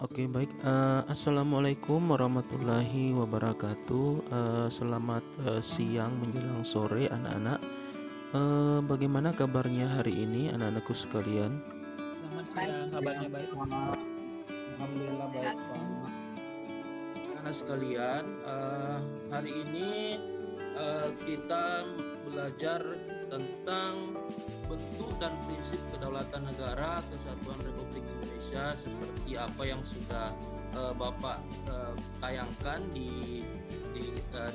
Oke, baik. Assalamualaikum warahmatullahi wabarakatuh. Selamat siang menjelang sore, anak-anak. Bagaimana kabarnya hari ini, anak-anakku sekalian? Selamat Baik, siang, kabarnya baik. Pak. Alhamdulillah baik, Pak. Anak sekalian, hari ini kita belajar tentang bentuk dan prinsip kedaulatan negara Kesatuan Republik Indonesia seperti apa yang sudah Bapak tayangkan di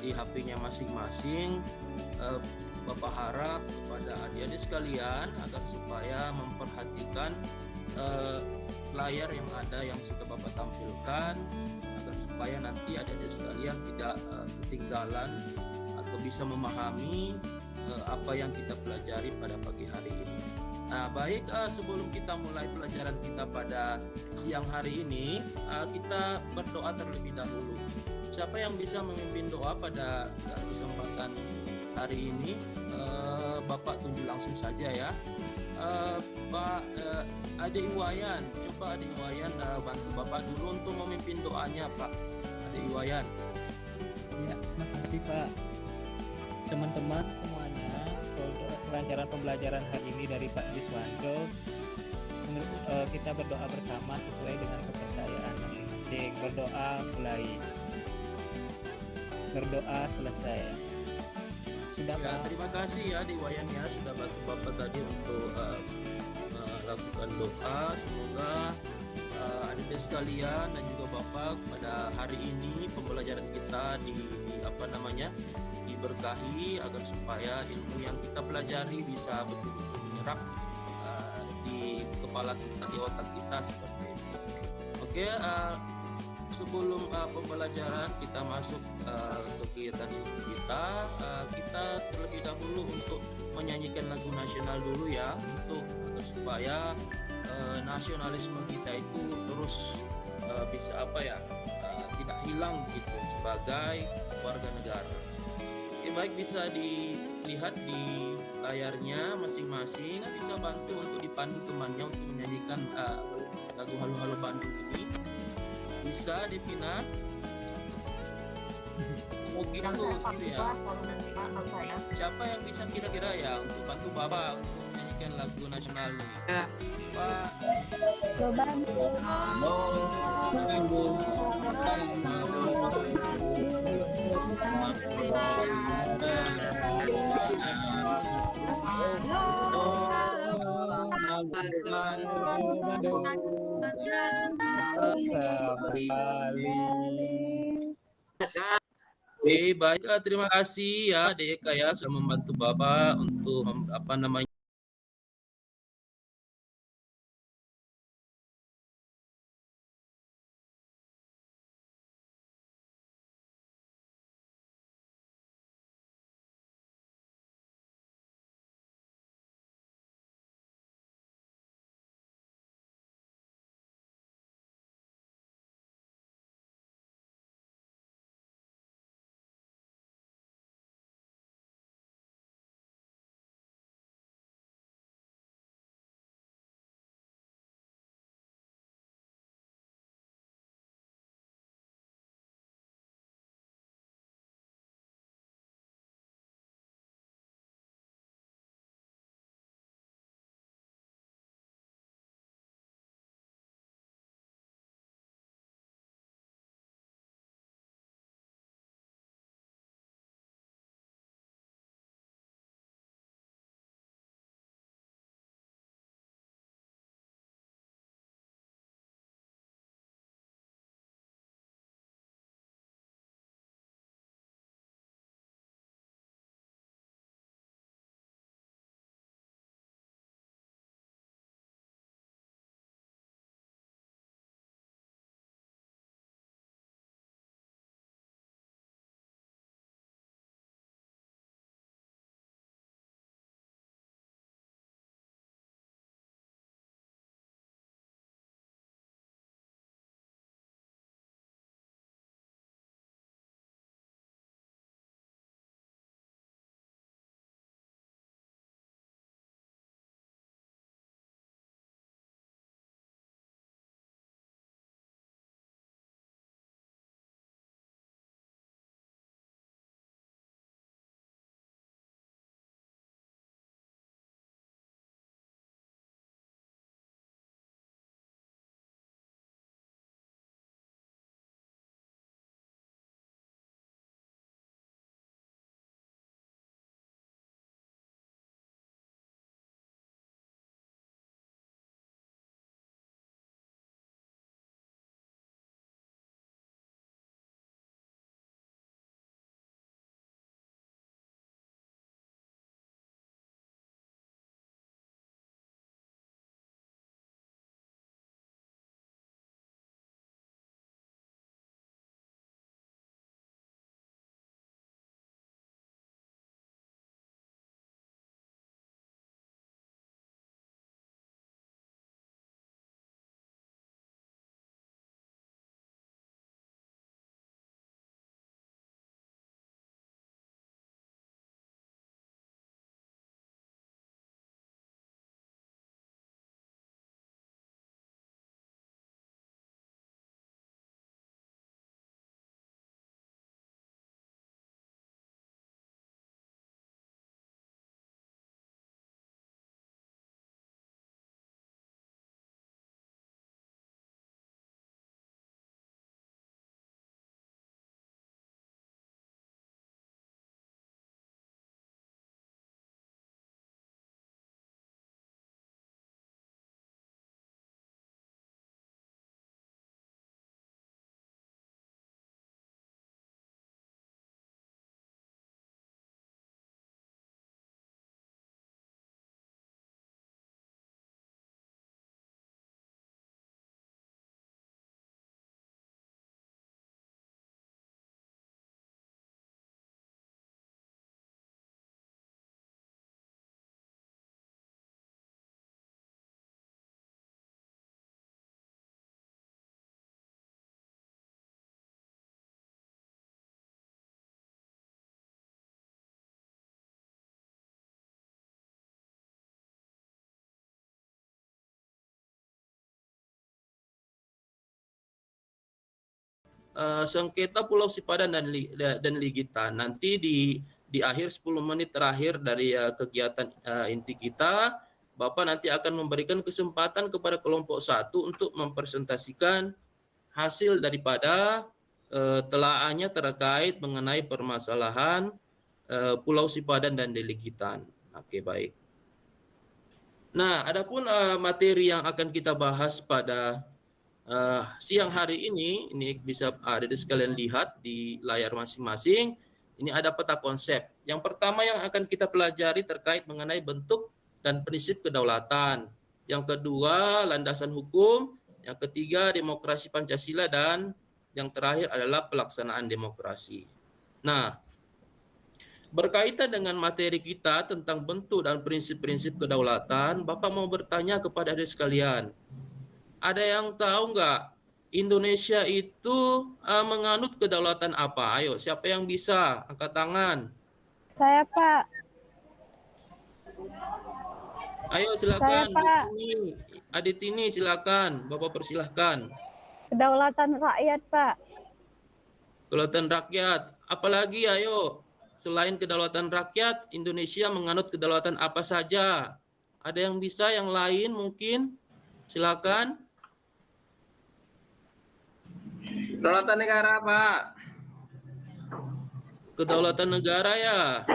HP-nya masing-masing. Eh, Bapak harap kepada adik-adik sekalian agar supaya memperhatikan eh, layar yang ada yang sudah Bapak tampilkan agar supaya nanti adik-adik sekalian tidak ketinggalan atau bisa memahami apa yang kita pelajari pada pagi hari ini. Nah, baik, sebelum kita mulai pelajaran kita pada siang hari ini, kita berdoa terlebih dahulu. Siapa yang bisa memimpin doa pada kesempatan hari ini? Bapak tunjuk langsung saja ya. Pak Adik Iwayan, coba Adik Iwayan bantu Bapak dulu untuk memimpin doanya, Pak. Adik Iwayan. Ya, terima kasih Pak. Teman-teman semuanya, pelancaran pembelajaran hari ini dari Pak Yuswanto, kita berdoa bersama sesuai dengan kepercayaan masing-masing. Berdoa mulai, berdoa selesai. Sudah Ya, Pak? terima kasih ya Adik Iwayan ya sudah bantu Bapak tadi untuk melakukan doa. Semoga adik-adik sekalian dan juga Bapak pada hari ini pembelajaran kita apa namanya diberkahi agar supaya ilmu yang kita pelajari bisa betul-betul menyerap di kepala kita, di otak kita seperti itu. Oke, sebelum pembelajaran kita masuk ke kegiatan kita, kita terlebih dahulu untuk menyanyikan lagu nasional dulu ya, untuk supaya nasionalisme kita itu terus bisa apa ya, tidak hilang gitu sebagai warga negara. Oke, baik, bisa dilihat di layarnya masing-masing. Bisa bantu untuk dipandu temannya untuk menyanyikan lagu Halo-Halo Bandung ini. Bisa dipindah. Oh gitu, gitu ya. Siapa yang bisa kira-kira ya untuk bantu Bapak untuk menyanyikan lagu nasional nih? Pak. Oke, baiklah, terima kasih ya Deka ya sudah membantu Bapak untuk apa namanya sengketa Pulau Sipadan dan Ligitan. Nanti di akhir 10 menit terakhir dari kegiatan inti kita, Bapak nanti akan memberikan kesempatan kepada kelompok 1 untuk mempresentasikan hasil daripada telaahannya terkait mengenai permasalahan Pulau Sipadan dan Ligitan. Oke, baik. Nah, adapun materi yang akan kita bahas pada siang hari ini bisa ada sekalian lihat di layar masing-masing. Ini ada peta konsep. Yang pertama yang akan kita pelajari terkait mengenai bentuk dan prinsip kedaulatan. Yang kedua, landasan hukum. Yang ketiga, demokrasi Pancasila. Dan yang terakhir adalah pelaksanaan demokrasi. Nah, berkaitan dengan materi kita tentang bentuk dan prinsip-prinsip kedaulatan, Bapak mau bertanya kepada adik sekalian. Ada yang tahu nggak Indonesia itu menganut kedaulatan apa? Ayo, siapa yang bisa? Angkat tangan. Saya, Pak. Ayo, silakan. Saya, Pak. Aditini, silakan. Bapak persilahkan. Kedaulatan rakyat, Pak. Kedaulatan rakyat. Apalagi, ayo. Selain kedaulatan rakyat, Indonesia menganut kedaulatan apa saja? Ada yang bisa, yang lain mungkin? Silakan. Kedaulatan negara, Pak. Kedaulatan negara ya.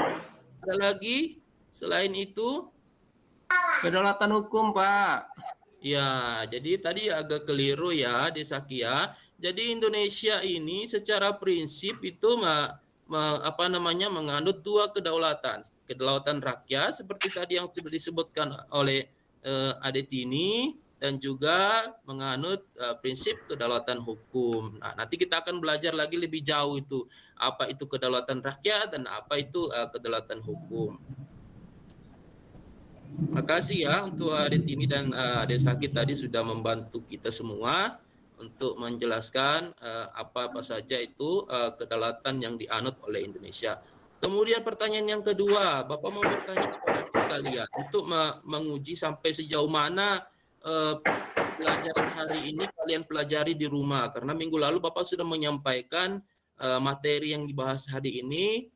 Ada lagi selain itu? Kedaulatan hukum, Pak. Ya, jadi tadi agak keliru ya, Desakia. Jadi Indonesia ini secara prinsip itu menganut dua kedaulatan. Kedaulatan rakyat seperti tadi yang sudah disebutkan oleh Adetini, dan juga menganut prinsip kedaulatan hukum. Nah, nanti kita akan belajar lagi lebih jauh itu apa itu kedaulatan rakyat dan apa itu kedaulatan hukum. Makasih ya untuk Adetini dan Desaki tadi sudah membantu kita semua untuk menjelaskan apa saja itu kedaulatan yang dianut oleh Indonesia. Kemudian pertanyaan yang kedua, Bapak mau bertanya kepada sekalian untuk menguji sampai sejauh mana pelajaran hari ini kalian pelajari di rumah, karena minggu lalu Bapak sudah menyampaikan materi yang dibahas hari ini.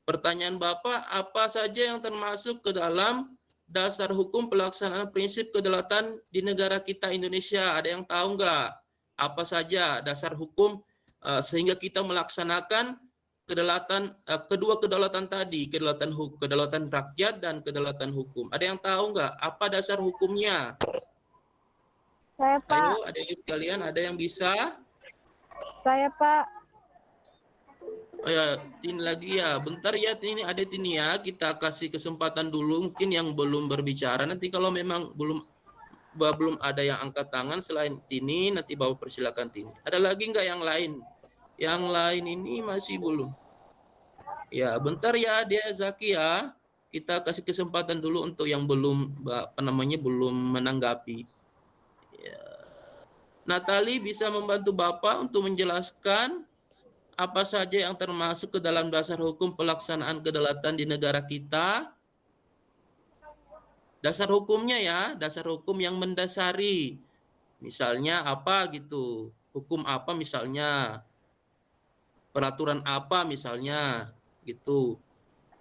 Pertanyaan Bapak, apa saja yang termasuk ke dalam dasar hukum pelaksanaan prinsip kedaulatan di negara kita Indonesia? Ada yang tahu nggak? Apa saja dasar hukum sehingga kita melaksanakan kedua kedaulatan tadi, kedaulatan rakyat dan kedaulatan hukum. Ada yang tahu nggak apa dasar hukumnya? Saya, Pak. Ayo, adik kalian ada yang bisa? Saya, Pak. Oh ya, Tin lagi ya. Bentar ya, ini ada Tini ya. Kita kasih kesempatan dulu mungkin yang belum berbicara. Nanti kalau memang belum ada yang angkat tangan selain Tini, nanti Bapak persilakan Tini. Ada lagi nggak yang lain? Yang lain ini masih belum. Ya, bentar ya dia Zaki ya. Kita kasih kesempatan dulu untuk yang belum belum menanggapi. Ya. Natali bisa membantu Bapak untuk menjelaskan apa saja yang termasuk ke dalam dasar hukum pelaksanaan kedaulatan di negara kita? Dasar hukumnya ya, dasar hukum yang mendasari. Misalnya apa gitu? Hukum apa misalnya? Peraturan apa misalnya? Gitu.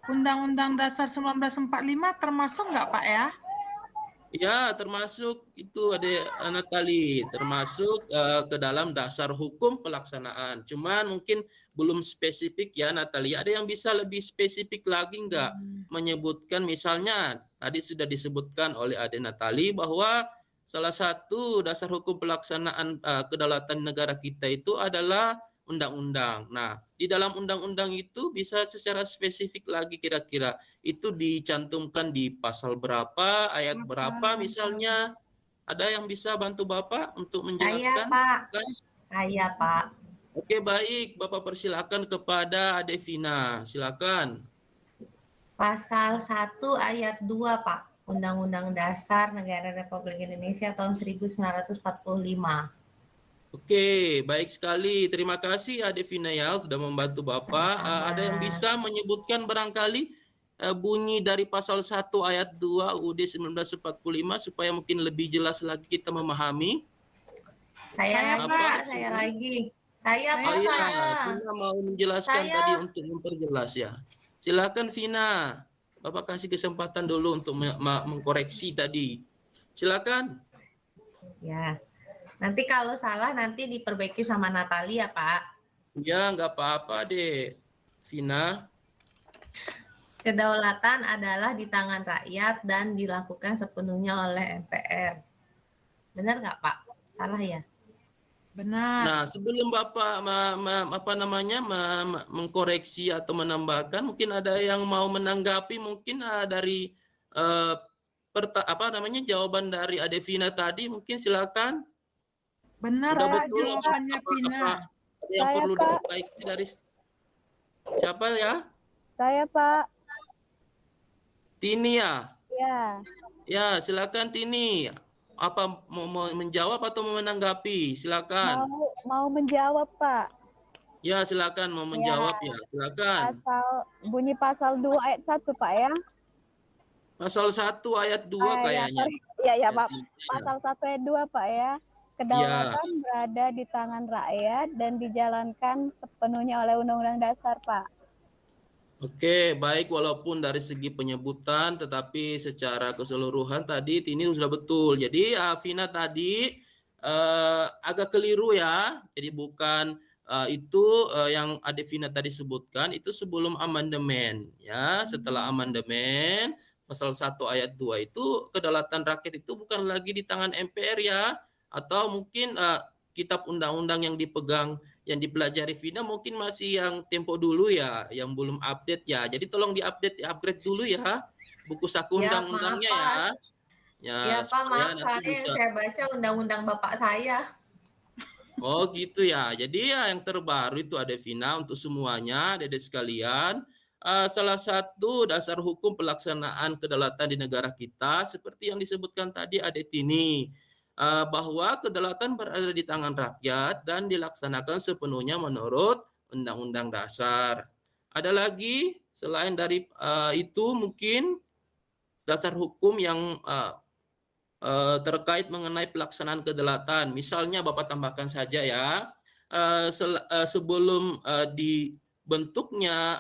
Undang-Undang Dasar 1945 termasuk nggak, Pak ya? Ya, termasuk itu ada Natali, termasuk ke dalam dasar hukum pelaksanaan. Cuman mungkin belum spesifik ya Natali. Ada yang bisa lebih spesifik lagi nggak menyebutkan misalnya tadi sudah disebutkan oleh Ade Natali bahwa salah satu dasar hukum pelaksanaan kedaulatan negara kita itu adalah undang-undang. Nah, di dalam undang-undang itu bisa secara spesifik lagi kira-kira itu dicantumkan di pasal berapa, ayat berapa misalnya. Ada yang bisa bantu Bapak untuk menjelaskan? Saya, Pak. Oke, baik. Bapak persilakan kepada Adevina. Silakan. Pasal 1 ayat 2, Pak. Undang-Undang Dasar Negara Republik Indonesia tahun 1945. Oke, baik sekali. Terima kasih Adevina ya sudah membantu Bapak. Ada yang bisa menyebutkan barangkali bunyi dari pasal 1 ayat 2 UUD 1945 supaya mungkin lebih jelas lagi kita memahami? Saya Saya, lagi, Pak. Pak, saya lagi. Saya, Saya, Pak, Oh iya, saya. Vina mau menjelaskan Saya. tadi untuk memperjelas ya. Silakan Vina. Bapak kasih kesempatan dulu untuk mengkoreksi tadi. Silakan. Ya. Nanti kalau salah nanti diperbaiki sama Natalia, Pak. Ya, nggak apa-apa deh, Vina. Kedaulatan adalah di tangan rakyat dan dilakukan sepenuhnya oleh MPR. Benar nggak, Pak? Salah ya? Benar. Nah, sebelum Bapak mengkoreksi atau menambahkan, mungkin ada yang mau menanggapi mungkin dari jawaban dari Adevina tadi, mungkin silakan. Benar, Udah Pak, betul jawabannya Vina. ada yang Saya, perlu Pak. diperbaiki dari siapa ya? Saya, Pak. Tini ya? Ya, Ya, silakan Tini. Apa mau menjawab atau mau menanggapi? Silakan. mau menjawab, Pak. Ya, silakan mau menjawab ya. Silakan. Bunyi pasal 2 ayat 1, Pak ya. Pasal 1 ayat 2 Ya, kayaknya. sorry. Ya, Ya, Pak. Tini. Pasal 1 ayat 2, Pak ya. Kedaulatan berada di tangan rakyat dan dijalankan sepenuhnya oleh Undang-Undang Dasar, Pak. Oke, baik, walaupun dari segi penyebutan tetapi secara keseluruhan tadi Tini sudah betul. Jadi Vina tadi agak keliru ya. Jadi bukan itu yang Adevina tadi sebutkan itu sebelum amandemen ya. Setelah amandemen pasal 1 ayat 2 itu kedaulatan rakyat itu bukan lagi di tangan MPR ya, atau mungkin kitab undang-undang yang dipegang yang dipelajari Vina mungkin masih yang tempo dulu ya, yang belum update ya. Jadi tolong upgrade dulu ya buku saku Ya, undang-undangnya maaf, ya. Pak. Ya, Pak, supaya maaf. nanti Soalnya yang bisa. saya baca undang-undang bapak saya. Oh gitu ya. Jadi ya yang terbaru itu ada Vina untuk semuanya, Dedek sekalian. Salah satu dasar hukum pelaksanaan kedaulatan di negara kita seperti yang disebutkan tadi Adetini, bahwa kedaulatan berada di tangan rakyat dan dilaksanakan sepenuhnya menurut Undang-Undang Dasar. Ada lagi selain dari itu mungkin dasar hukum yang terkait mengenai pelaksanaan kedaulatan. Misalnya Bapak tambahkan saja ya, sebelum dibentuknya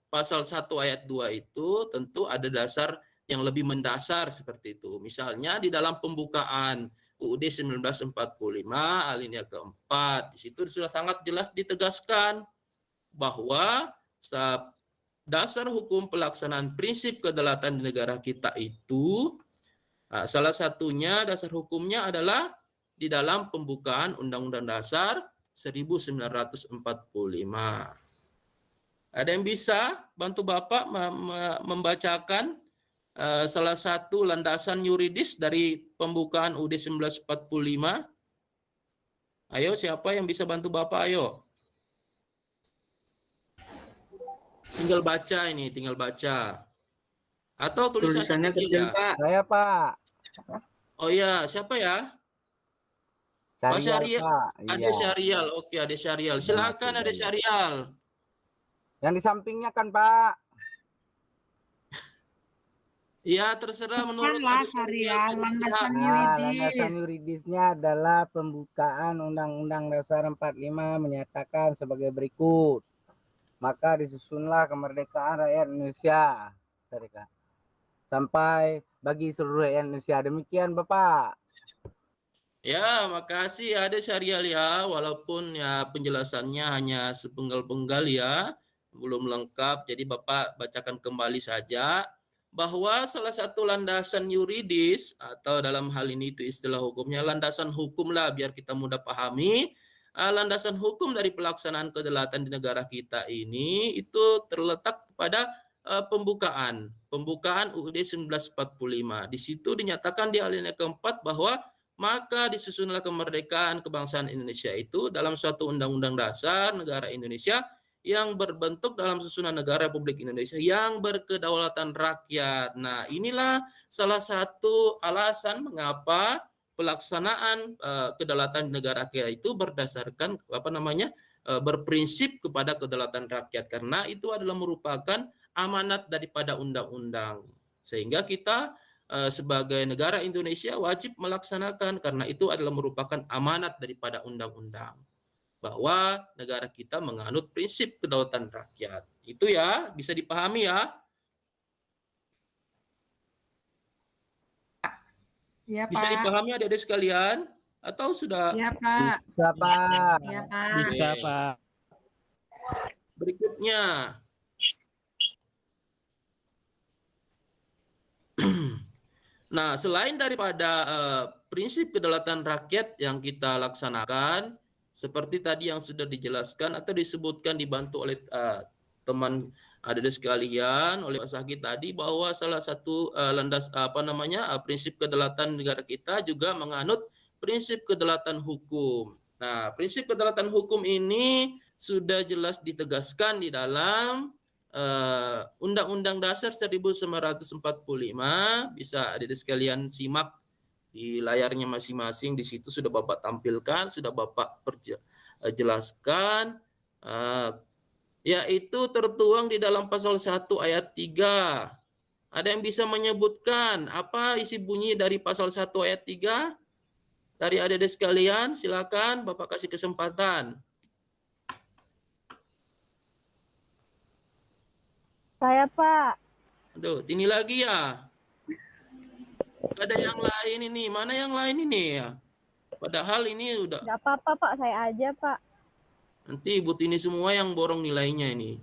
pasal 1 ayat 2 itu tentu ada dasar yang lebih mendasar seperti itu. Misalnya di dalam pembukaan UUD 1945 alinea keempat, di situ sudah sangat jelas ditegaskan bahwa dasar hukum pelaksanaan prinsip kedaulatan di negara kita itu salah satunya dasar hukumnya adalah di dalam pembukaan Undang-Undang Dasar 1945. Ada yang bisa bantu Bapak membacakan salah satu landasan yuridis dari pembukaan UUD 1945? Ayo, siapa yang bisa bantu Bapak? Ayo. Tinggal baca ini, tinggal baca. Atau tulisannya kecil ya? Pak. Saya, Pak. Oh iya, siapa ya? Pak Syarial, Pak. Ade Iya. Syarial. Oke, Ade Syarial. Silakan Ade Syarial. Yang di sampingnya kan, Pak. Ya, terserah menurut Bukanlah Ade syariah, Syarial. landasan Nah, yuridis. landasan yuridisnya adalah pembukaan Undang-Undang Dasar 45 menyatakan sebagai berikut. Maka disusunlah kemerdekaan rakyat Indonesia. Sampai bagi seluruh rakyat Indonesia. Demikian, Bapak. Ya, makasih Ade Syarial ya. Walaupun ya penjelasannya hanya sepenggal-penggal ya, belum lengkap. Jadi Bapak bacakan kembali saja bahwa salah satu landasan yuridis atau dalam hal ini itu istilah hukumnya landasan hukum lah biar kita mudah pahami. Landasan hukum dari pelaksanaan kedaulatan di negara kita ini itu terletak pada pembukaan UUD 1945. Di situ dinyatakan di alinea keempat bahwa maka disusunlah kemerdekaan kebangsaan Indonesia itu dalam suatu undang-undang dasar negara Indonesia yang berbentuk dalam susunan negara Republik Indonesia yang berkedaulatan rakyat. Nah, inilah salah satu alasan mengapa pelaksanaan kedaulatan negara kita itu berdasarkan berprinsip kepada kedaulatan rakyat, karena itu adalah merupakan amanat daripada undang-undang. Sehingga kita sebagai negara Indonesia wajib melaksanakan, karena itu adalah merupakan amanat daripada undang-undang bahwa negara kita menganut prinsip kedaulatan rakyat. Itu ya, bisa dipahami ya? Ya, Bisa Pak. dipahami adik-adik sekalian? Atau sudah? Ya, Pak. Bisa, Pak. Ya, Pak. Bisa, Oke. Pak. Berikutnya. Nah, selain daripada prinsip kedaulatan rakyat yang kita laksanakan, seperti tadi yang sudah dijelaskan atau disebutkan dibantu oleh teman adik sekalian, oleh Pak Saki tadi, bahwa salah satu prinsip kedaulatan negara kita juga menganut prinsip kedaulatan hukum. Nah, prinsip kedaulatan hukum ini sudah jelas ditegaskan di dalam Undang-Undang Dasar 1945. Bisa adik-adik sekalian simak di layarnya masing-masing. Di situ sudah Bapak tampilkan, sudah Bapak jelaskan, yaitu tertuang di dalam pasal 1 ayat 3. Ada yang bisa menyebutkan apa isi bunyi dari pasal 1 ayat 3? Dari adik-adik sekalian, silakan Bapak kasih kesempatan. Saya, Pak. Aduh, ini lagi ya. Ada yang lain ini. Mana yang lain ini ya? Padahal ini udah. Nggak apa-apa, Pak. Saya aja, Pak. Nanti Ibu Tini semua yang borong nilainya ini.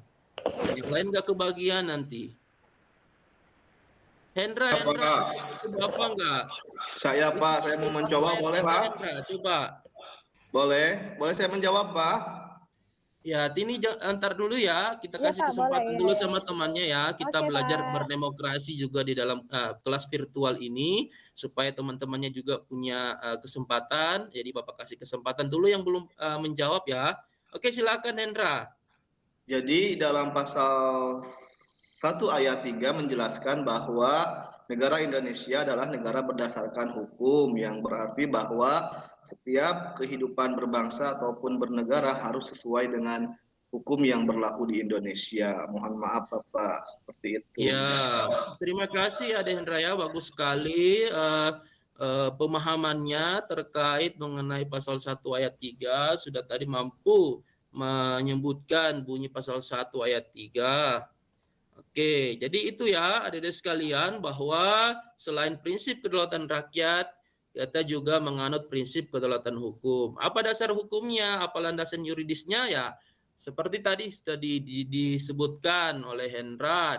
Yang lain nggak kebagian nanti. Hendra, Bapak nggak? Saya, Pak. Saya mau mencoba, boleh, Pak? Hendra, coba. Boleh saya menjawab, Pak? Ya, Tini antar dulu ya. Kita Iya, kasih Pak, kesempatan boleh. dulu sama temannya ya. Kita Oke, belajar Pak. berdemokrasi juga di dalam kelas virtual ini, supaya teman-temannya juga punya kesempatan. Jadi Bapak kasih kesempatan dulu yang belum menjawab ya. Oke, silakan Hendra. Jadi dalam pasal 1 ayat 3 menjelaskan bahwa negara Indonesia adalah negara berdasarkan hukum, yang berarti bahwa setiap kehidupan berbangsa ataupun bernegara harus sesuai dengan hukum yang berlaku di Indonesia. Mohon maaf, Bapak, seperti itu. Ya, terima kasih Ade Hendra ya, bagus sekali pemahamannya terkait mengenai pasal 1 ayat 3, sudah tadi mampu menyebutkan bunyi pasal 1 ayat 3. Oke, jadi itu ya adik-adik sekalian, bahwa selain prinsip kedaulatan rakyat, kita juga menganut prinsip kedaulatan hukum. Apa dasar hukumnya? Apa landasan yuridisnya? Ya, seperti tadi sudah disebutkan oleh Hendra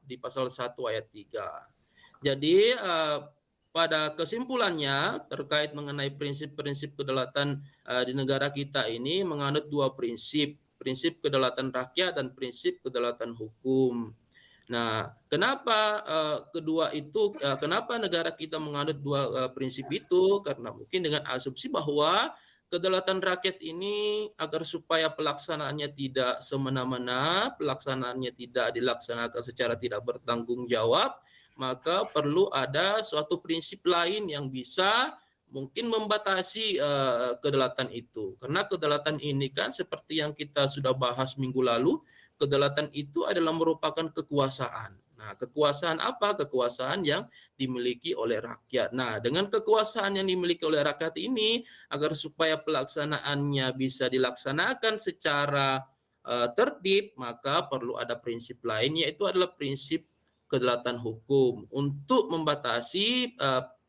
di pasal 1 ayat 3. Jadi pada kesimpulannya terkait mengenai prinsip-prinsip kedaulatan di negara kita ini menganut dua prinsip kedaulatan rakyat dan prinsip kedaulatan hukum. Nah, kenapa kenapa negara kita menganut dua prinsip itu? Karena mungkin dengan asumsi bahwa kedaulatan rakyat ini agar supaya pelaksanaannya tidak semena-mena, pelaksanaannya tidak dilaksanakan secara tidak bertanggung jawab, maka perlu ada suatu prinsip lain yang bisa mungkin membatasi kedaulatan itu. Karena kedaulatan ini kan seperti yang kita sudah bahas minggu lalu, kedaulatan itu adalah merupakan kekuasaan. Nah, kekuasaan apa? Kekuasaan yang dimiliki oleh rakyat. Nah, dengan kekuasaan yang dimiliki oleh rakyat ini, agar supaya pelaksanaannya bisa dilaksanakan secara tertib, maka perlu ada prinsip lain, yaitu adalah prinsip kedaulatan hukum untuk membatasi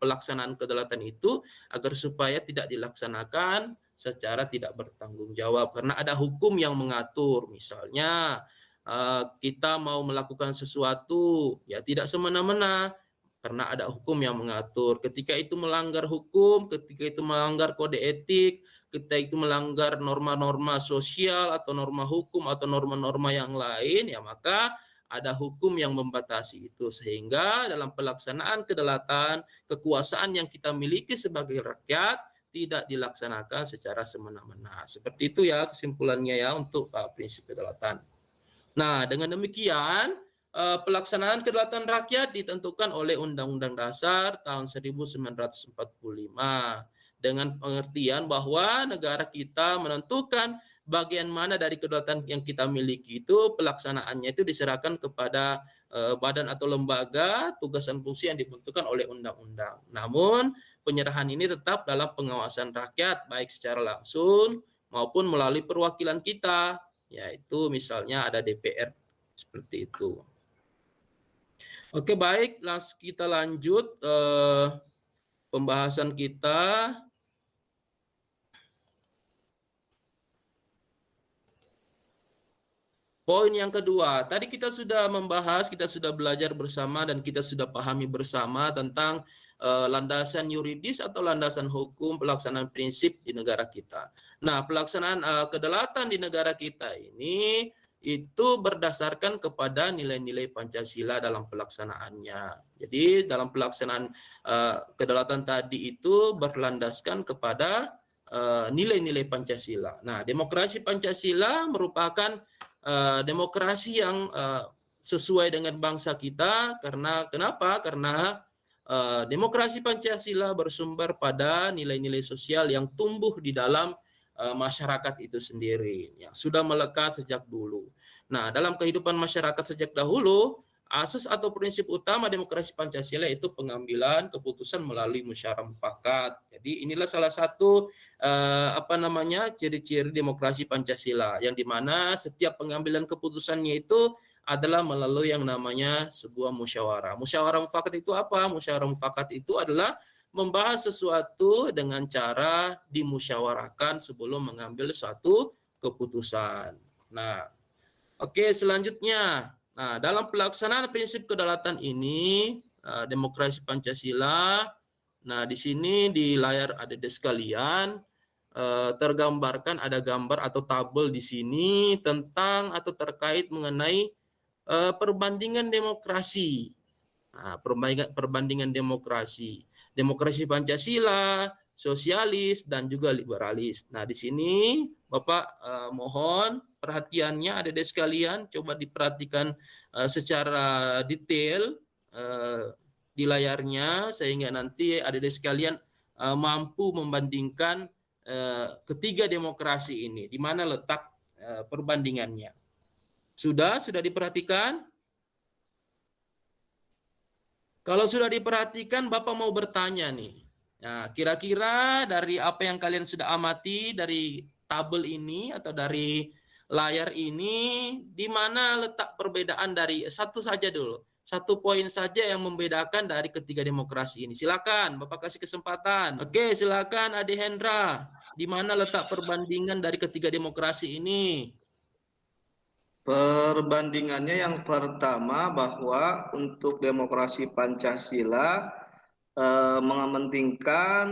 pelaksanaan kedaulatan itu agar supaya tidak dilaksanakan secara tidak bertanggung jawab, karena ada hukum yang mengatur. Misalnya kita mau melakukan sesuatu ya tidak semena-mena, karena ada hukum yang mengatur. Ketika itu melanggar hukum, ketika itu melanggar kode etik, ketika itu melanggar norma-norma sosial atau norma hukum atau norma-norma yang lain, ya maka ada hukum yang membatasi itu, sehingga dalam pelaksanaan kedaulatan, kekuasaan yang kita miliki sebagai rakyat tidak dilaksanakan secara semena-mena. Seperti itu ya kesimpulannya ya untuk prinsip kedaulatan. Nah, dengan demikian pelaksanaan kedaulatan rakyat ditentukan oleh Undang-Undang Dasar tahun 1945 dengan pengertian bahwa negara kita menentukan bagian mana dari kedaulatan yang kita miliki itu pelaksanaannya itu diserahkan kepada badan atau lembaga, tugas dan fungsi yang ditentukan oleh undang-undang. Namun penyerahan ini tetap dalam pengawasan rakyat, baik secara langsung maupun melalui perwakilan kita, yaitu misalnya ada DPR, seperti itu. Oke, baik, kita lanjut pembahasan kita. Poin yang kedua, tadi kita sudah membahas, kita sudah belajar bersama dan kita sudah pahami bersama tentang landasan yuridis atau landasan hukum pelaksanaan prinsip di negara kita. Nah, pelaksanaan kedaulatan di negara kita ini itu berdasarkan kepada nilai-nilai Pancasila dalam pelaksanaannya. Jadi dalam pelaksanaan kedaulatan tadi itu berlandaskan kepada nilai-nilai Pancasila. Nah, demokrasi Pancasila merupakan demokrasi yang sesuai dengan bangsa kita. Kenapa? Karena demokrasi Pancasila bersumber pada nilai-nilai sosial yang tumbuh di dalam masyarakat itu sendiri, yang sudah melekat sejak dulu. Nah, dalam kehidupan masyarakat sejak dahulu, asas atau prinsip utama demokrasi Pancasila itu pengambilan keputusan melalui musyawarah mufakat. Jadi inilah salah satu ciri-ciri demokrasi Pancasila, yang dimana setiap pengambilan keputusannya itu adalah melalui yang namanya sebuah musyawarah. Musyawarah mufakat itu apa? Musyawarah mufakat itu adalah membahas sesuatu dengan cara dimusyawarahkan sebelum mengambil suatu keputusan. Nah, oke, selanjutnya. Nah, dalam pelaksanaan prinsip kedaulatan ini, demokrasi Pancasila, nah di sini di layar adik-adik sekalian, tergambarkan ada gambar atau tabel di sini tentang atau terkait mengenai perbandingan demokrasi. Nah, perbandingan demokrasi. Demokrasi Pancasila, sosialis, dan juga liberalis. Nah, di sini Bapak mohon perhatiannya adik-adik sekalian, coba diperhatikan secara detail di layarnya, sehingga nanti adik-adik sekalian mampu membandingkan ketiga demokrasi ini, di mana letak perbandingannya. Sudah diperhatikan? Kalau sudah diperhatikan, Bapak mau bertanya nih. Nah, kira-kira dari apa yang kalian sudah amati dari tabel ini atau dari layar ini, di mana letak perbedaan dari satu saja dulu. Satu poin saja yang membedakan dari ketiga demokrasi ini. Silakan, Bapak kasih kesempatan. Oke, silakan Ade Hendra. Di mana letak perbandingan dari ketiga demokrasi ini? Perbandingannya yang pertama bahwa untuk demokrasi Pancasila mementingkan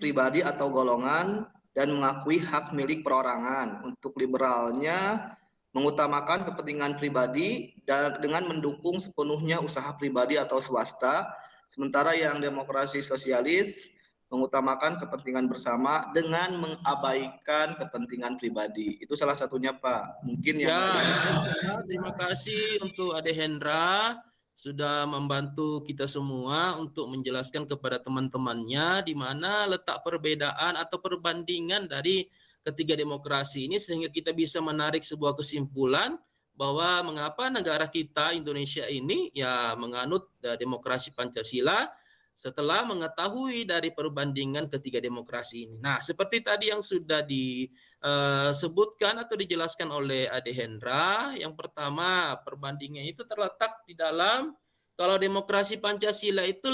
pribadi atau golongan dan mengakui hak milik perorangan. Untuk liberalnya mengutamakan kepentingan pribadi dan dengan mendukung sepenuhnya usaha pribadi atau swasta. Sementara yang demokrasi sosialis mengutamakan kepentingan bersama dengan mengabaikan kepentingan pribadi. Itu salah satunya, Pak. Mungkin yang terima kasih untuk Ade Hendra sudah membantu kita semua untuk menjelaskan kepada teman-temannya di mana letak perbedaan atau perbandingan dari ketiga demokrasi ini, sehingga kita bisa menarik sebuah kesimpulan bahwa mengapa negara kita Indonesia ini ya menganut demokrasi Pancasila setelah mengetahui dari perbandingan ketiga demokrasi ini. Nah, seperti tadi yang sudah disebutkan atau dijelaskan oleh Ade Hendra, yang pertama perbandingan itu terletak di dalam, kalau demokrasi Pancasila itu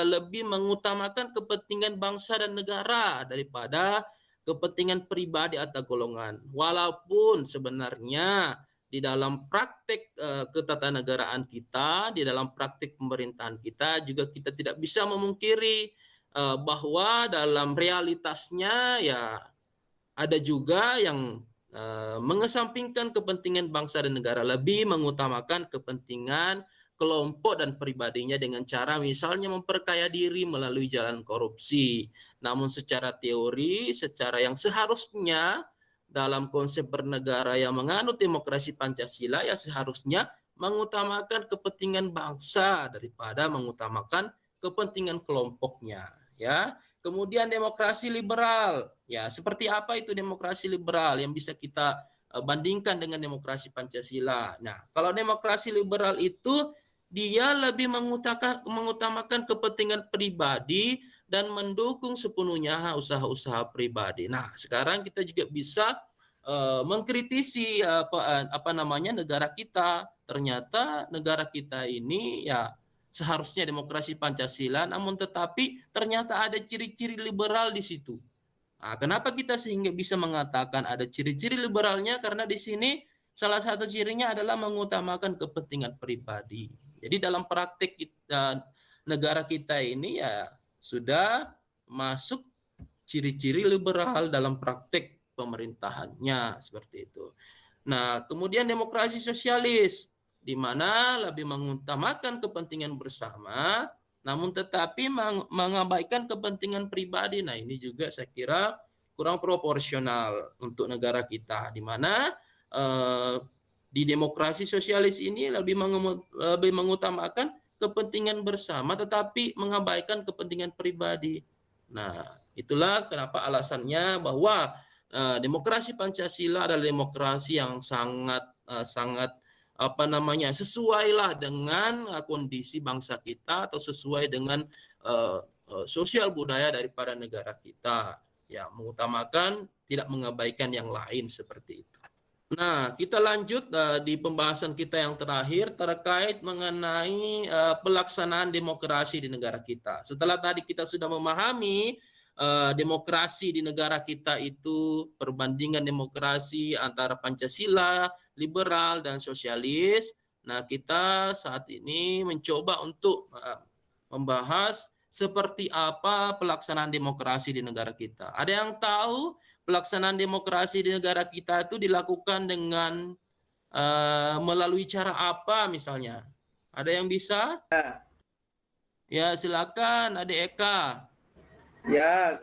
lebih mengutamakan kepentingan bangsa dan negara daripada kepentingan pribadi atau golongan. Walaupun sebenarnya di dalam praktek ketatanegaraan kita, di dalam praktek pemerintahan kita juga kita tidak bisa memungkiri bahwa dalam realitasnya ya ada juga yang mengesampingkan kepentingan bangsa dan negara, lebih mengutamakan kepentingan kelompok dan pribadinya dengan cara misalnya memperkaya diri melalui jalan korupsi. Namun secara teori, secara yang seharusnya dalam konsep bernegara yang menganut demokrasi Pancasila ya seharusnya mengutamakan kepentingan bangsa daripada mengutamakan kepentingan kelompoknya, ya. Kemudian demokrasi liberal. Ya, seperti apa itu demokrasi liberal yang bisa kita bandingkan dengan demokrasi Pancasila. Nah, kalau demokrasi liberal itu dia lebih mengutamakan kepentingan pribadi dan mendukung sepenuhnya usaha-usaha pribadi. Nah, sekarang kita juga bisa mengkritisi negara kita. Ternyata negara kita ini ya seharusnya demokrasi Pancasila, namun tetapi ternyata ada ciri-ciri liberal di situ. Nah, kenapa kita sehingga bisa mengatakan ada ciri-ciri liberalnya? Karena di sini salah satu cirinya adalah mengutamakan kepentingan pribadi. Jadi dalam praktik kita, negara kita ini ya sudah masuk ciri-ciri liberal dalam praktik pemerintahannya seperti itu. Nah, kemudian demokrasi sosialis di mana lebih mengutamakan kepentingan bersama namun tetapi mengabaikan kepentingan pribadi. Nah, ini juga saya kira kurang proporsional untuk negara kita, di mana di demokrasi sosialis ini lebih mengutamakan kepentingan bersama tetapi mengabaikan kepentingan pribadi. Nah, itulah kenapa alasannya bahwa demokrasi Pancasila adalah demokrasi yang sangat sesuailah dengan kondisi bangsa kita atau sesuai dengan sosial budaya daripada negara kita, ya, mengutamakan tidak mengabaikan yang lain seperti itu. Nah, kita lanjut di pembahasan kita yang terakhir terkait mengenai pelaksanaan demokrasi di negara kita. Setelah tadi kita sudah memahami demokrasi di negara kita itu perbandingan demokrasi antara Pancasila, liberal dan sosialis. Nah, kita saat ini mencoba untuk membahas seperti apa pelaksanaan demokrasi di negara kita. Ada yang tahu pelaksanaan demokrasi di negara kita itu dilakukan dengan melalui cara apa misalnya? Ada yang bisa? Ya, silakan Adik Eka. Ya,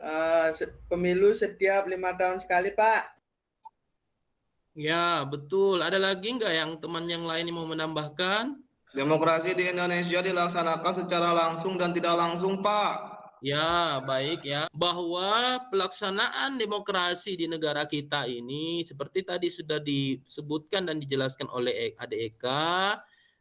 pemilu setiap 5 tahun sekali, Pak. Ya, betul. Ada lagi nggak yang teman yang lain yang mau menambahkan? Demokrasi di Indonesia dilaksanakan secara langsung dan tidak langsung, Pak. Ya, baik ya. Bahwa pelaksanaan demokrasi di negara kita ini seperti tadi sudah disebutkan dan dijelaskan oleh Adik Eka,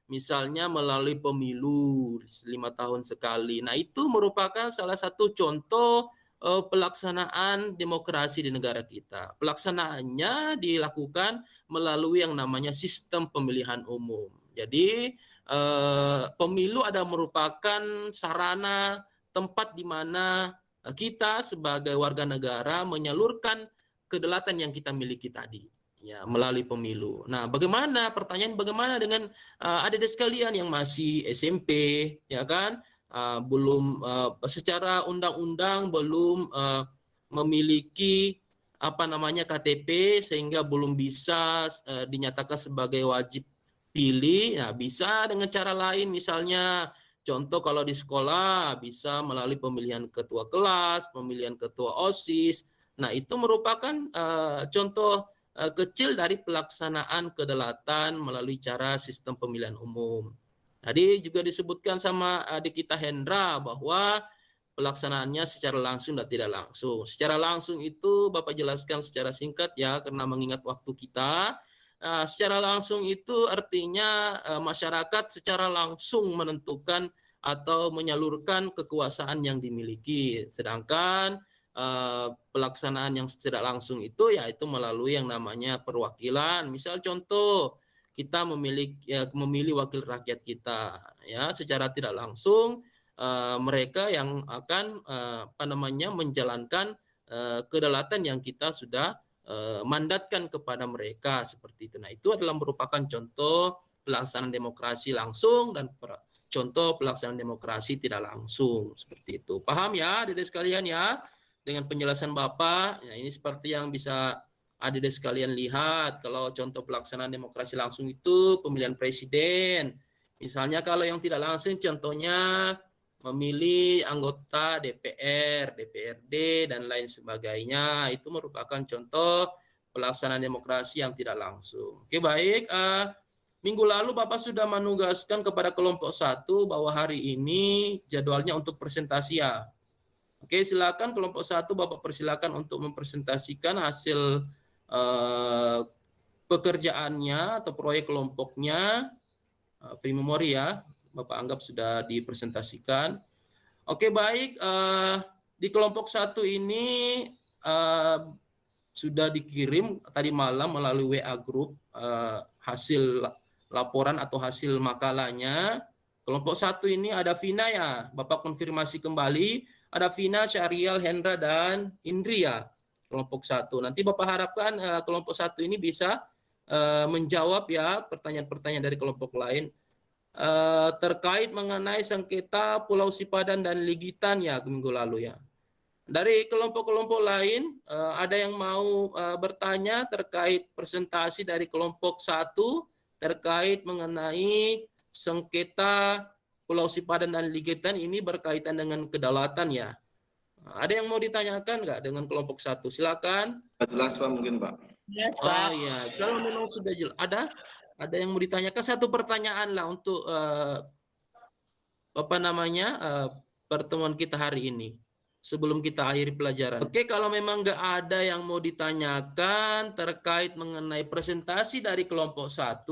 misalnya melalui pemilu 5 tahun sekali. Nah, itu merupakan salah satu contoh pelaksanaan demokrasi di negara kita. Pelaksanaannya dilakukan melalui yang namanya sistem pemilihan umum. Jadi pemilu ada merupakan sarana tempat di mana kita sebagai warga negara menyalurkan kedaulatan yang kita miliki tadi. Ya, melalui pemilu. Nah, pertanyaan bagaimana dengan adik-adik sekalian yang masih SMP, ya kan? Belum secara undang-undang belum memiliki KTP sehingga belum bisa dinyatakan sebagai wajib pilih. Nah, bisa dengan cara lain, misalnya contoh kalau di sekolah bisa melalui pemilihan ketua kelas, pemilihan ketua OSIS. Nah, itu merupakan contoh kecil dari pelaksanaan kedaulatan melalui cara sistem pemilihan umum. Tadi juga disebutkan sama adik kita Hendra bahwa pelaksanaannya secara langsung dan tidak langsung. Secara langsung itu Bapak jelaskan secara singkat ya, karena mengingat waktu kita. Secara langsung itu artinya masyarakat secara langsung menentukan atau menyalurkan kekuasaan yang dimiliki. Sedangkan pelaksanaan yang tidak langsung itu yaitu melalui yang namanya perwakilan. Misal contoh kita memilih wakil rakyat kita, ya, secara tidak langsung mereka yang akan menjalankan kedaulatan yang kita sudah mandatkan kepada mereka seperti itu. Nah, itu adalah merupakan contoh pelaksanaan demokrasi langsung dan contoh pelaksanaan demokrasi tidak langsung seperti itu. Paham ya, adik-adik sekalian ya? Dengan penjelasan Bapak, ya, ini seperti yang bisa adik-adik sekalian lihat. Kalau contoh pelaksanaan demokrasi langsung itu pemilihan presiden. Misalnya kalau yang tidak langsung contohnya memilih anggota DPR, DPRD, dan lain sebagainya. Itu merupakan contoh pelaksanaan demokrasi yang tidak langsung. Oke, baik. Minggu lalu Bapak sudah menugaskan kepada kelompok 1 bahwa hari ini jadwalnya untuk presentasi ya. Oke, silakan kelompok 1 Bapak persilakan untuk mempresentasikan hasil pekerjaannya atau proyek kelompoknya. Free memory ya, Bapak anggap sudah dipresentasikan. Oke, baik, di kelompok 1 ini sudah dikirim tadi malam melalui WA group hasil laporan atau hasil makalahnya. Kelompok 1 ini ada Vina ya, Bapak konfirmasi kembali, ada Vina, Syarial, Hendra, dan Indri ya, kelompok 1. Nanti Bapak harapkan kelompok 1 ini bisa menjawab ya pertanyaan-pertanyaan dari kelompok lain terkait mengenai sengketa Pulau Sipadan dan Ligitan ya minggu lalu ya. Dari kelompok-kelompok lain ada yang mau bertanya terkait presentasi dari kelompok 1 terkait mengenai sengketa Pulau Sipadan dan Ligitan ini berkaitan dengan kedaulatan ya. Ada yang mau ditanyakan nggak dengan kelompok 1? Silakan. Jelas Pak mungkin Pak. Oh iya, kalau memang sudah jelas. Ada yang mau ditanyakan satu pertanyaan lah untuk pertemuan kita hari ini sebelum kita akhiri pelajaran. Oke, kalau memang nggak ada yang mau ditanyakan terkait mengenai presentasi dari kelompok 1,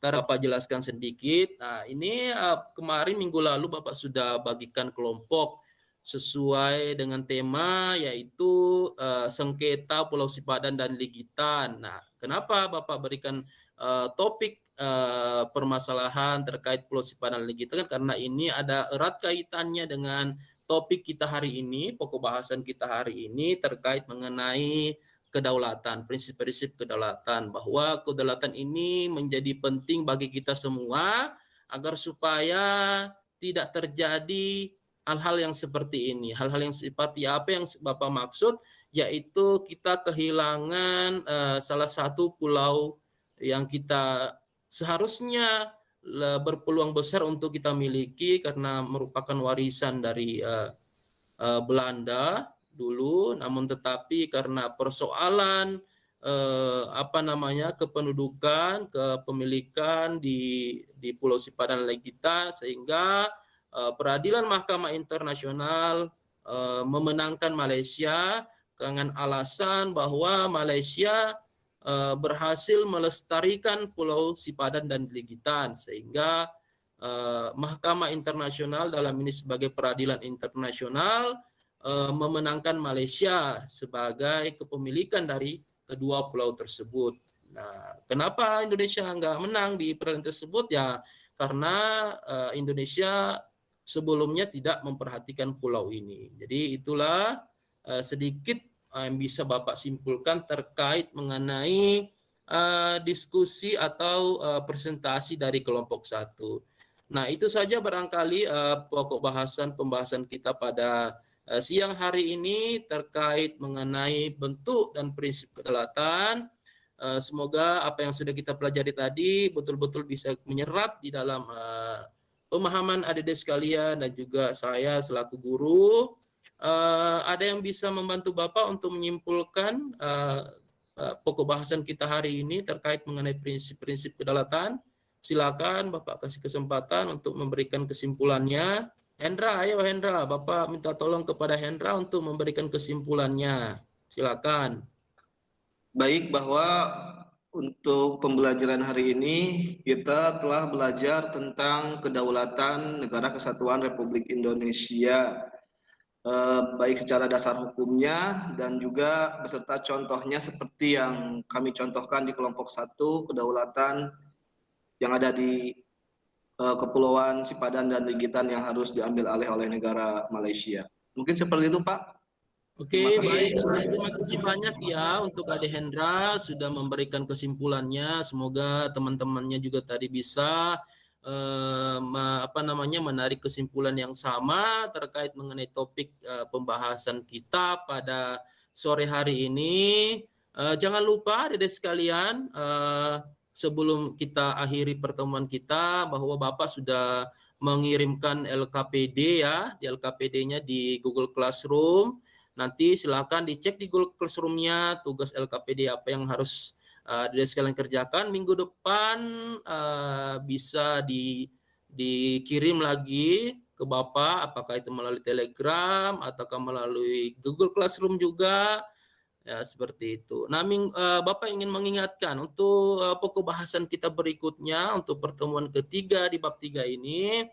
Bapak jelaskan sedikit. Nah, ini kemarin minggu lalu Bapak sudah bagikan kelompok sesuai dengan tema yaitu sengketa Pulau Sipadan dan Ligitan. Nah, kenapa Bapak berikan topik permasalahan terkait Pulau Sipadan dan Ligitan? Karena ini ada erat kaitannya dengan topik kita hari ini, pokok bahasan kita hari ini terkait mengenai kedaulatan, prinsip-prinsip kedaulatan, bahwa kedaulatan ini menjadi penting bagi kita semua agar supaya tidak terjadi hal-hal yang seperti ini. Hal-hal yang seperti apa yang Bapak maksud, yaitu kita kehilangan salah satu pulau yang kita seharusnya berpeluang besar untuk kita miliki karena merupakan warisan dari Belanda dulu, namun tetapi karena persoalan kependudukan, kepemilikan di Pulau Sipadan dan Ligitan, sehingga peradilan Mahkamah Internasional memenangkan Malaysia dengan alasan bahwa Malaysia berhasil melestarikan Pulau Sipadan dan Ligitan, sehingga Mahkamah Internasional dalam ini sebagai peradilan internasional memenangkan Malaysia sebagai kepemilikan dari kedua pulau tersebut. Nah, kenapa Indonesia nggak menang di peradilan tersebut? Ya, karena Indonesia sebelumnya tidak memperhatikan pulau ini. Jadi itulah sedikit yang bisa Bapak simpulkan terkait mengenai diskusi atau presentasi dari kelompok 1. Nah, itu saja barangkali pokok pembahasan kita pada siang hari ini terkait mengenai bentuk dan prinsip kedaulatan. Semoga apa yang sudah kita pelajari tadi betul-betul bisa menyerap di dalam pemahaman adik-adik sekalian dan juga saya selaku guru. Ada yang bisa membantu Bapak untuk menyimpulkan pokok bahasan kita hari ini terkait mengenai prinsip-prinsip kedaulatan? Silakan Bapak kasih kesempatan untuk memberikan kesimpulannya. Hendra, ayo Hendra, Bapak minta tolong kepada Hendra untuk memberikan kesimpulannya. Silakan. Baik, bahwa untuk pembelajaran hari ini kita telah belajar tentang kedaulatan Negara Kesatuan Republik Indonesia, baik secara dasar hukumnya dan juga beserta contohnya seperti yang kami contohkan di kelompok 1, kedaulatan yang ada di Kepulauan Sipadan dan Ligitan yang harus diambil alih oleh negara Malaysia. Mungkin seperti itu, Pak. Oke, baik. Terima kasih banyak ya untuk Adik Hendra sudah memberikan kesimpulannya. Semoga teman-temannya juga tadi bisa menarik kesimpulan yang sama terkait mengenai topik pembahasan kita pada sore hari ini. Jangan lupa adik-adik sekalian, sebelum kita akhiri pertemuan kita, bahwa Bapak sudah mengirimkan LKPD ya, di LKPD-nya di Google Classroom. Nanti silakan dicek di Google Classroom-nya tugas LKPD apa yang harus adik-adik sekalian kerjakan. Minggu depan bisa dikirim lagi ke Bapak, apakah itu melalui Telegram ataukah melalui Google Classroom juga, ya seperti itu. Nah, Bapak ingin mengingatkan untuk pokok bahasan kita berikutnya untuk pertemuan ketiga di bab 3 ini.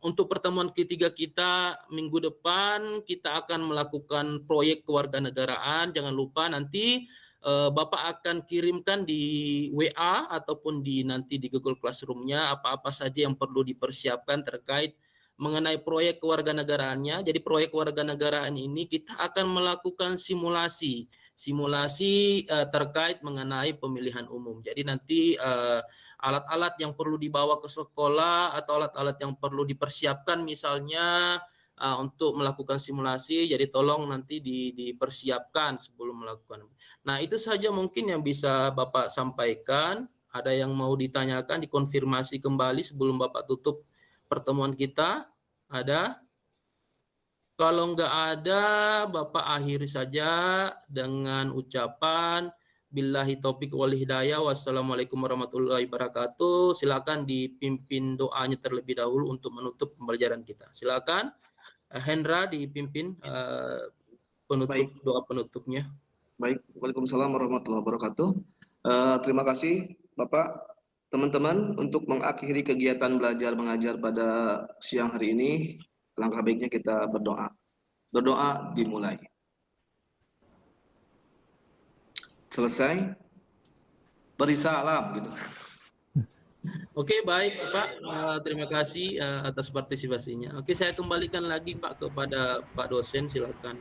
Untuk pertemuan ketiga kita minggu depan kita akan melakukan proyek kewarganegaraan. Jangan lupa nanti Bapak akan kirimkan di WA ataupun nanti di Google Classroom-nya apa-apa saja yang perlu dipersiapkan terkait mengenai proyek kewarganegaraannya. Jadi proyek kewarganegaraan ini kita akan melakukan simulasi terkait mengenai pemilihan umum. Jadi nanti alat-alat yang perlu dibawa ke sekolah atau alat-alat yang perlu dipersiapkan misalnya untuk melakukan simulasi, jadi tolong nanti dipersiapkan sebelum melakukan. Nah, itu saja mungkin yang bisa Bapak sampaikan. Ada yang mau ditanyakan, dikonfirmasi kembali sebelum Bapak tutup pertemuan kita? Ada? Kalau enggak ada, Bapak akhiri saja dengan ucapan billahi taufik wal hidayah, wassalamualaikum warahmatullahi wabarakatuh. Silakan dipimpin doanya terlebih dahulu untuk menutup pembelajaran kita. Silakan Hendra dipimpin doa penutupnya. Baik, Waalaikumsalam warahmatullahi wabarakatuh. Terima kasih Bapak. Teman-teman, untuk mengakhiri kegiatan belajar mengajar pada siang hari ini, langkah baiknya kita berdoa. Berdoa dimulai. Selesai, beri salam gitu. Oke, baik Pak, terima kasih atas partisipasinya. Oke, saya kembalikan lagi Pak kepada Pak dosen, silakan.